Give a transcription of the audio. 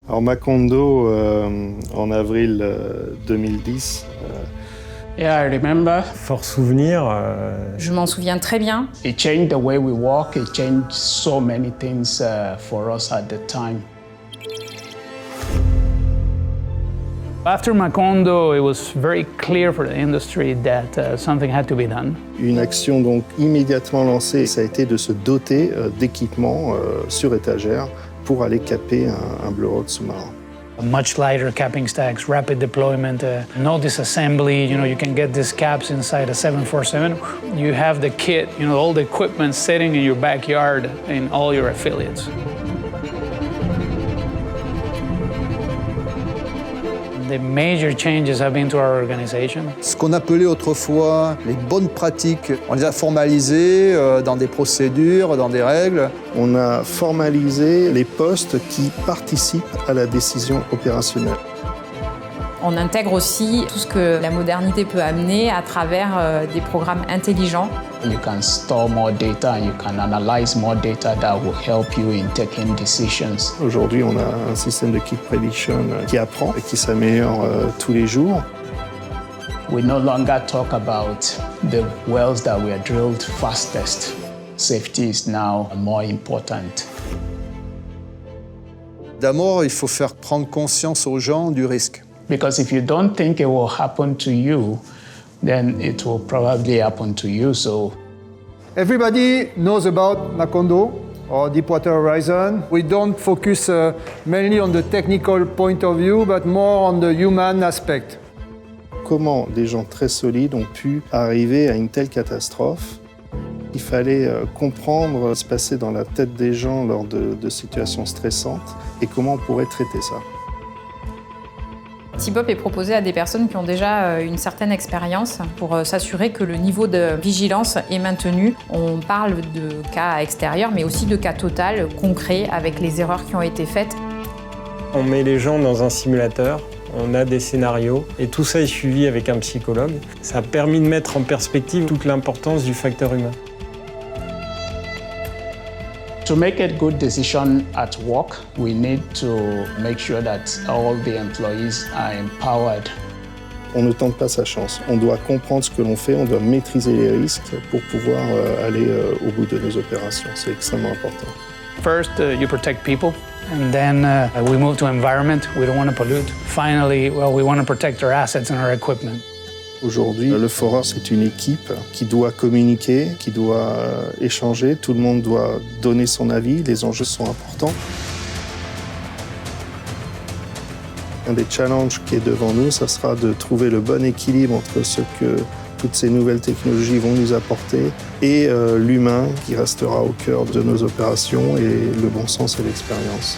Alors Macondo, en avril 2010. Yeah, I remember. Fort souvenir. Je m'en souviens très bien. It changed the way we work. It changed so many things for us at the time. After Macondo, it was very clear for the industry that something had to be done. Une action donc immédiatement lancée, ça a été de se doter d'équipements sur étagère pour aller caper un blue rod sous-marin. Much lighter capping stacks, rapid deployment, no disassembly. You can get these caps inside a 747. You have the kit, all the equipment sitting in your backyard in all your affiliates. The major changes have been to our organization. Ce qu'on appelait autrefois les bonnes pratiques, on les a formalisées dans des procédures, dans des règles. On a formalisé les postes qui participent à la décision opérationnelle. On intègre aussi tout ce que la modernité peut amener à travers des programmes intelligents. You can store more data and you can analyze more data that will help you in taking decisions. Aujourd'hui, on a un système de kit prediction qui apprend et qui s'améliore tous les jours. We no longer talk about the wells that were drilled fastest. Safety is now more important. D'abord, il faut faire prendre conscience aux gens du risque. Because if you don't think it will happen to you, then it will probably happen to you. So everybody knows about Macondo or Deepwater Horizon. We don't focus mainly on the technical point of view, but more on the human aspect. Comment des gens très solides ont pu arriver à une telle catastrophe? Il fallait comprendre ce qui se passait dans la tête des gens lors de situations stressantes et comment on pourrait traiter ça. TIBOP est proposé à des personnes qui ont déjà une certaine expérience pour s'assurer que le niveau de vigilance est maintenu. On parle de cas extérieurs, mais aussi de cas total, concrets, avec les erreurs qui ont été faites. On met les gens dans un simulateur, on a des scénarios, et tout ça est suivi avec un psychologue. Ça a permis de mettre en perspective toute l'importance du facteur humain. to make a good decision at work, we need to make sure that all the employees are empowered. On ne tente pas sa chance. On doit comprendre ce que l'on fait, on doit maîtriser les risques pour pouvoir aller au bout de nos opérations. C'est extrêmement important. First, you protect people, and then we move to environment. We don't want to pollute. Finally, we want to protect our assets and our equipment. Aujourd'hui, le Forer, c'est une équipe qui doit communiquer, qui doit échanger. Tout le monde doit donner son avis. Les enjeux sont importants. Un des challenges qui est devant nous, ça sera de trouver le bon équilibre entre ce que toutes ces nouvelles technologies vont nous apporter et l'humain qui restera au cœur de nos opérations et le bon sens et l'expérience.